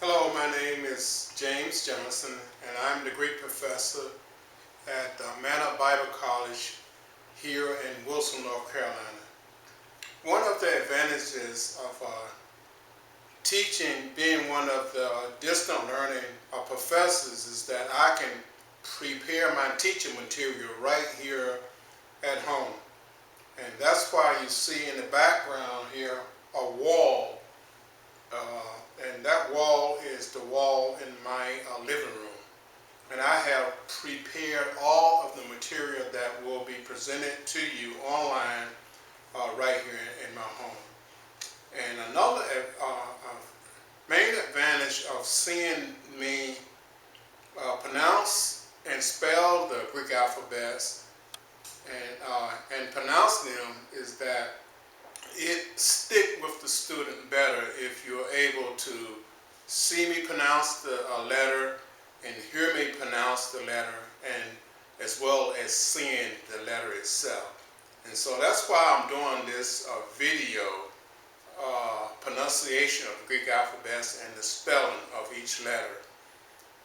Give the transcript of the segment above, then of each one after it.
Hello, my name is James Johnson, and I'm the Greek professor at Manna Bible College here in Wilson, North Carolina. One of the advantages of teaching, being one of the distant learning professors, is that I can prepare my teaching material right here at home. And that's why you see in the background here a wall. And that wall is the wall in my living room. And I have prepared all of the material that will be presented to you online right here in my home. And another main advantage of seeing me pronounce and spell the Greek alphabets and pronounce them is that it stick with the student better if you're able to see me pronounce the letter and hear me pronounce the letter, and as well as seeing the letter itself. And so that's why I'm doing this video pronunciation of the Greek alphabets and the spelling of each letter.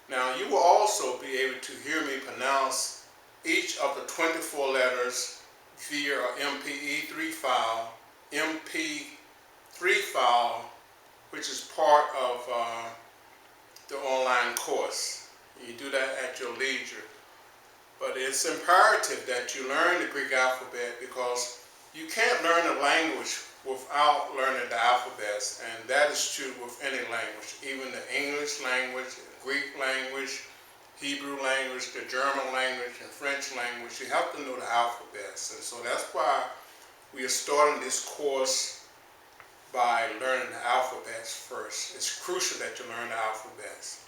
Now you will also be able to hear me pronounce each of the 24 letters via MP3 file, MP3 file, which is part of the online course. You do that at your leisure. But it's imperative that you learn the Greek alphabet because you can't learn a language without learning the alphabets, and that is true with any language, even the English language, the Greek language, Hebrew language, the German language, and French language. You have to know the alphabets, and so that's why we are starting this course by learning the alphabets first. It's crucial that you learn the alphabets.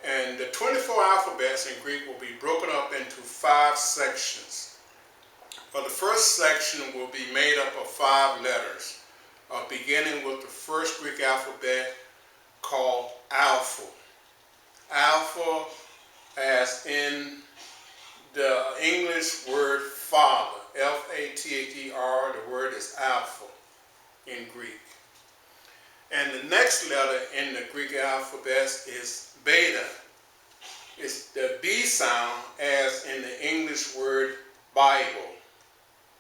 And the 24 alphabets in Greek will be broken up into 5 sections. Well, the first section will be made up of 5 letters, beginning with the first Greek alphabet called Alpha. Alpha as in the English word father, F-A-T-H-E-R, the word is Alpha in Greek. And the next letter in the Greek alphabet is Beta. It's the B sound as in the English word Bible,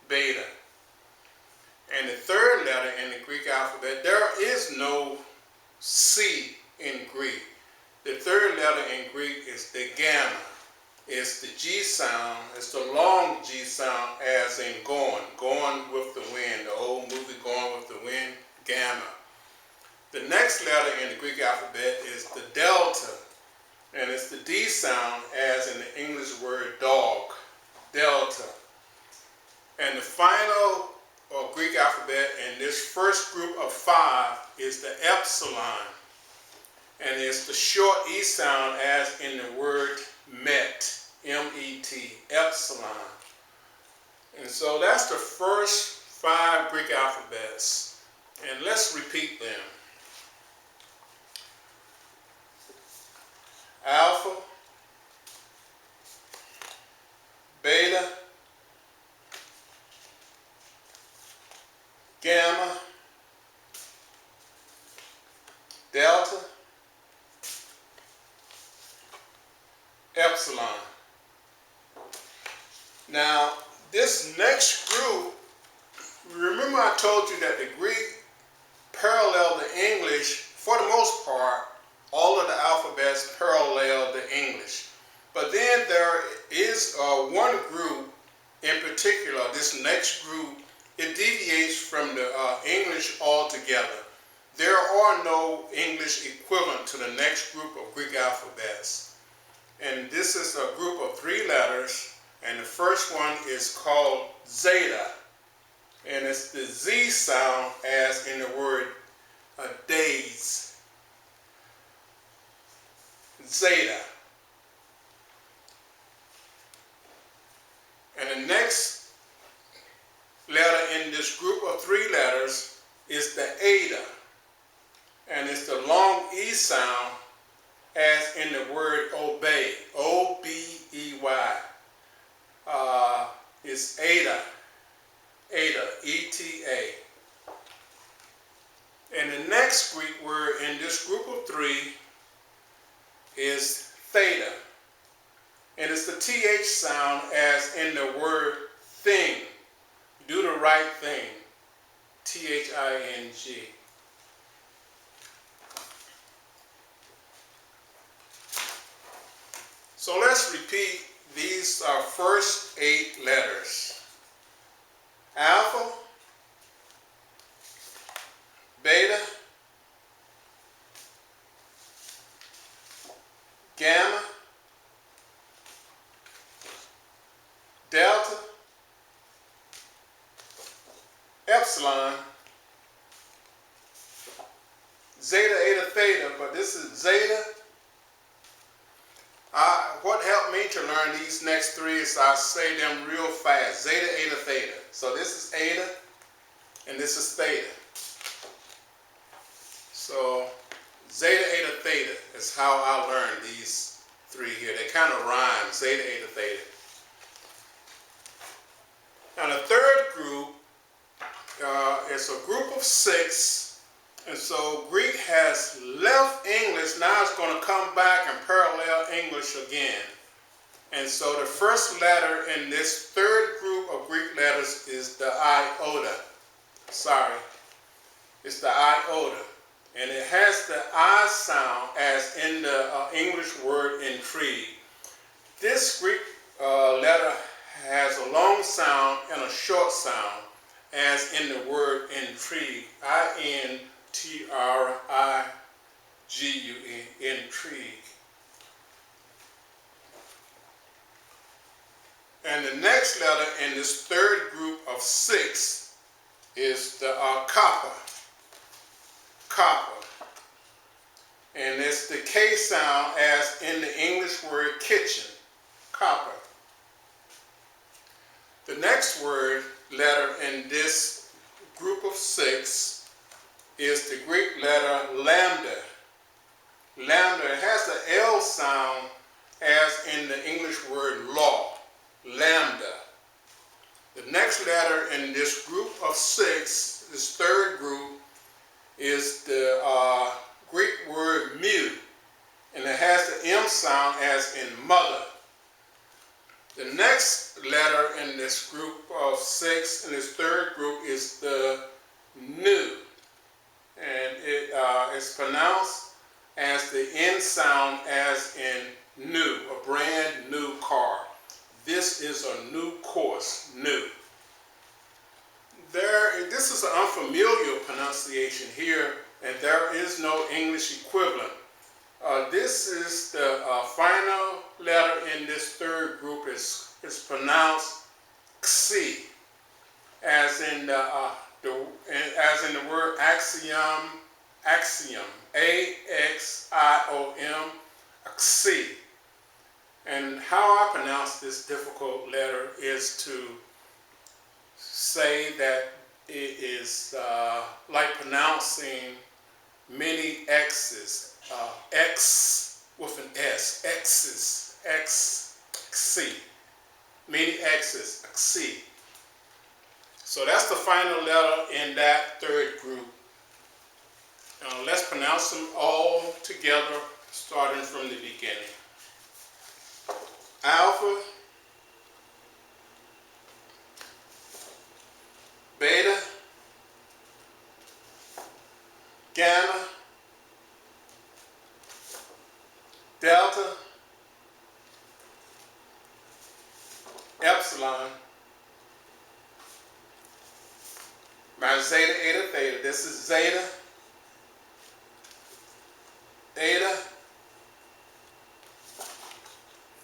Beta. And the third letter in the Greek alphabet, there is no C in Greek. The third letter in Greek is the Gamma. It's the G sound, it's the long G sound as in going with the wind, the old movie Going with the Wind, Gamma. The next letter in the Greek alphabet is the Delta, and it's the D sound as in the English word dog, Delta. And the final Greek alphabet in this first group of 5 is the Epsilon, and it's the short E sound as in the word met, M-E-T, Epsilon. And so that's the first 5 Greek alphabets, and let's repeat them. Alpha, Beta, Gamma, Delta, Epsilon. Now, this next group, remember I told you that the Greek parallel the English for the most part. All of the alphabets parallel the English. But then there is one group in particular, this next group, it deviates from the English altogether. There are no English equivalent to the next group of Greek alphabets. And this is a group of 3 letters, and the first one is called Zeta. And it's the Z sound as in the word days. Zeta. And the next letter in this group of 3 letters is the Eta, and it's the long E sound as in the word obey, O-B-E-Y. It's Eta, Eta, E-T-A. And the next Greek word in this group of three is theta. And it's the TH sound as in the word thing. Do the right thing. THING. So let's repeat these first 8 letters. Alpha, beta, gamma, delta, epsilon, zeta, eta, theta, but this is zeta. What helped me to learn these next 3 is I say them real fast. Zeta, eta, theta. So this is eta, and this is theta. So zeta, eta, theta is how I learned these 3 here. They kind of rhyme, zeta, eta, theta. Now the third group is a group of 6. And so Greek has left English, now it's going to come back and parallel English again. And so the first letter in this third group of Greek letters is the iota. Sorry, it's the iota. And it has the I sound as in the English word intrigue. This Greek letter has a long sound and a short sound as in the word intrigue. I-N-T-R-I-G-U-E, intrigue. And the next letter in this third group of 6 is the kappa. Kappa. And it's the K sound as in the English word kitchen. Kappa. The next letter in this group of 6 is the Greek letter lambda. Lambda, it has the L sound as in the English word law. Lambda. The next letter in this group of 6, this third group, is the Greek word mu. And it has the M sound as in mother. The next letter in this group of 6, in this third group, is the nu. And it's pronounced as the N sound as in new, a brand new car. This is a new course, new. This is an unfamiliar pronunciation here, and there is no English equivalent. This is the final letter in this third group is pronounced xi, as in the word axiom, A-X-I-O-M, xi. And how I pronounce this difficult letter is to say that it is like pronouncing many X's, X with an S, X's, X-C, many X's, xi. So that's the final letter in that third group. Let's pronounce them all together, starting from the beginning. Alpha, beta, gamma, delta, epsilon, my zeta, eta, theta. This is zeta, eta,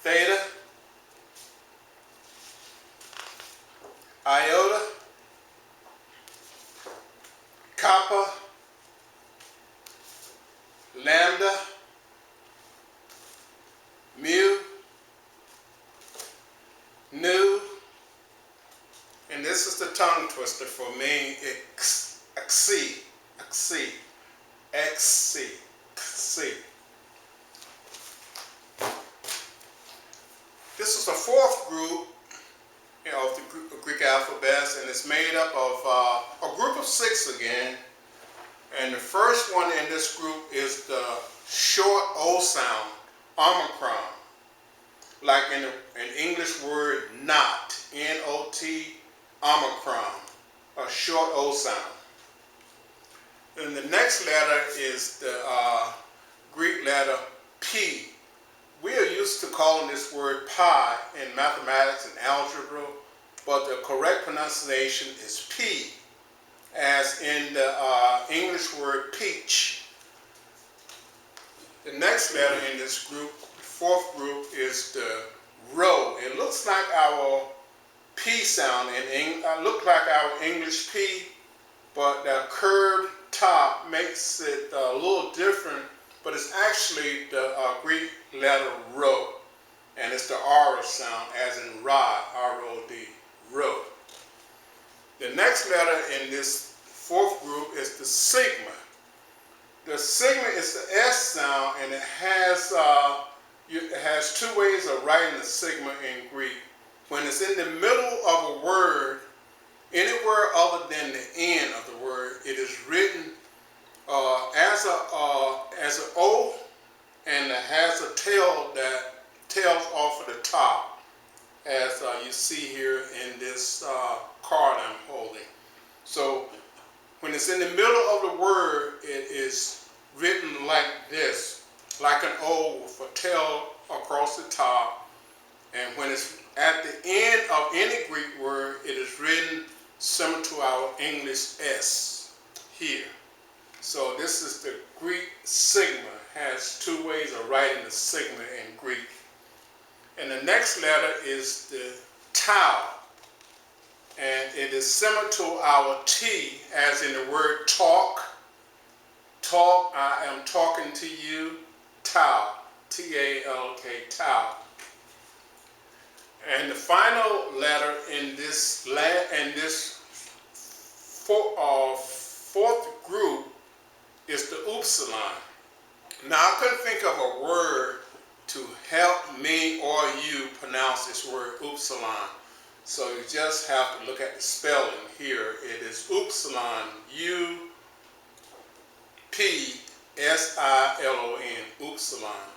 theta, iota, kappa, lambda, mu, nu, and this is the tongue twister for me, xi. This is the fourth group of the Greek alphabet, and it's made up of a group of 6 again. And the first one in this group is the short O sound, Omicron. Like in an English word, not, N-O-T, Omicron, a short O sound. And the next letter is the Greek letter P. We are used to calling this word pi in mathematics and algebra, but the correct pronunciation is P, as in the English word peach. The next letter in this group, the fourth group, is the rho. It looks like our P sound, look like our English P, but the curved top makes it a little different, but it's actually the Greek letter rho, and it's the R sound, as in rod, R-O-D, rho. The next letter in this fourth group is the sigma. The sigma is the S sound, and it has two ways of writing the sigma in Greek. When it's in the middle of a word, anywhere other than the end of the word, it is written as an O, and it has a tail that tails off of the top, as you see here in this card I'm holding. So when it's in the middle of the word, it is written like this, like an O with a tail across the top. And when it's at the end of any Greek word, it is written similar to our English S here. So this is the Greek sigma, has two ways of writing the sigma in Greek. And the next letter is the tau, and it is similar to our T, as in the word talk. Talk, I am talking to you, tau, T-A-L-K, tau. And the final letter in this fourth group is the upsilon. Now, I couldn't think of a word to help me or you pronounce this word upsilon, so you just have to look at the spelling here. It is upsilon, U-P-S-I-L-O-N, upsilon.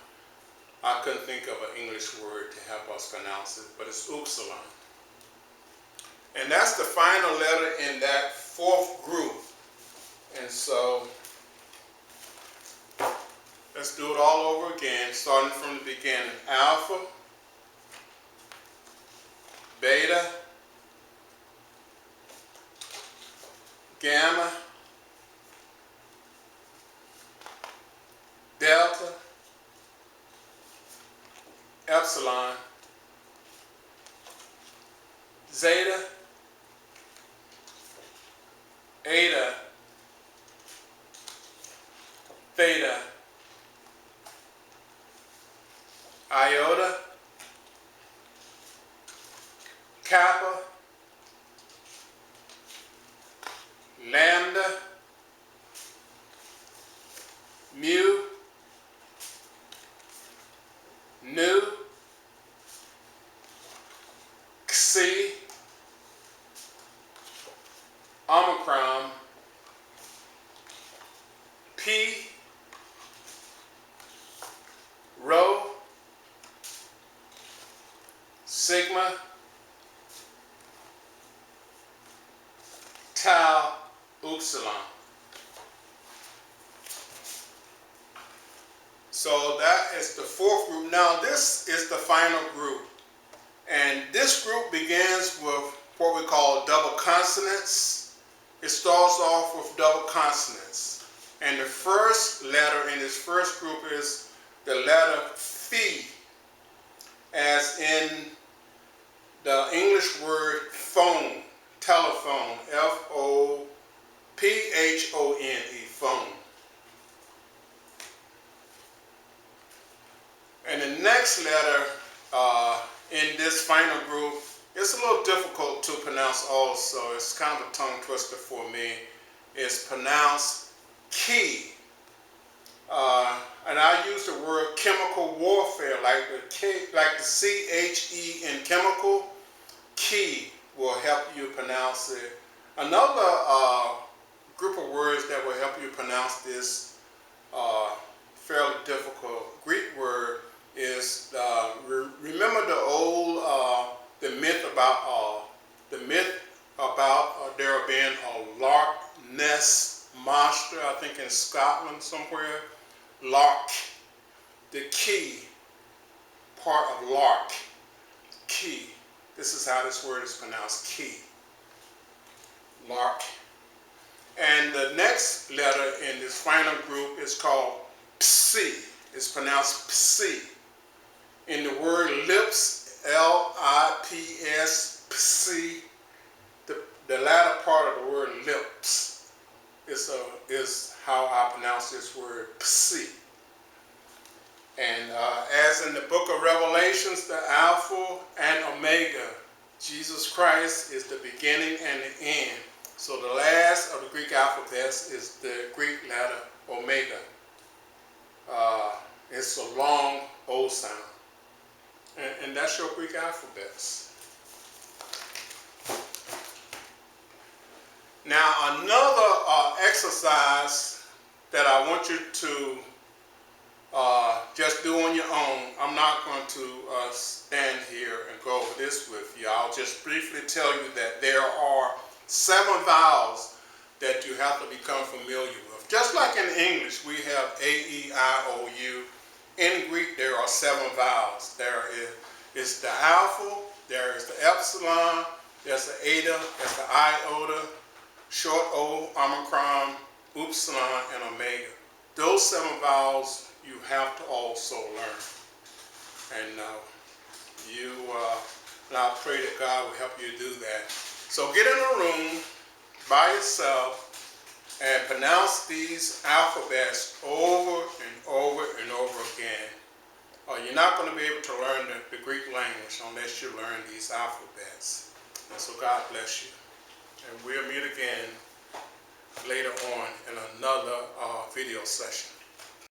I couldn't think of an English word to help us pronounce it, but it's upsilon. And that's the final letter in that fourth group. And so let's do it all over again, starting from the beginning. Alpha, beta, gamma, delta, epsilon, zeta, eta, theta, iota, kappa, lambda, mu, nu, xi, omicron, p, rho, sigma, tau, upsilon. So that is the fourth group. Now this is the final group. And this group begins with what we call double consonants. It starts off with double consonants. And the first letter in this first group is the letter phi, as in the English word phone, telephone, F-O-P-H-O-N-E, phone. And the next letter in this final group, it's a little difficult to pronounce also. It's kind of a tongue twister for me. It's pronounced ki. And I use the word chemical warfare, like the C-H-E in chemical. Ki will help you pronounce it. Another group of words that will help you pronounce this fairly difficult Greek word is, remember the old, the myth about there being a Loch Ness monster, I think in Scotland somewhere. Loch, the key part of lark, key. This is how this word is pronounced, key. Lark. And the next letter in this final group is called psi. It's pronounced psi. In the word lips, L-I-P-S, psi, the latter part of the word lips is how I pronounce this word psi. And as in the book of Revelations, the Alpha and Omega, Jesus Christ is the beginning and the end. So the last of the Greek alphabets is the Greek letter Omega. It's a long O sound. And that's your Greek alphabets. Now another exercise that I want you to just do on your own. I'm not going to stand here and go over this with you. I'll just briefly tell you that there are 7 vowels that you have to become familiar with. Just like in English, we have A, E, I, O, U. In Greek, there are 7 vowels. There is the alpha, there is the epsilon, there's the eta, there's the iota, short O, omicron, upsilon, and omega. Those 7 vowels you have to also learn. And I pray that God will help you do that. So get in a room by yourself and pronounce these alphabets over and over and over again. You're not going to be able to learn the Greek language unless you learn these alphabets. And so God bless you. And we'll meet again later on in another video session.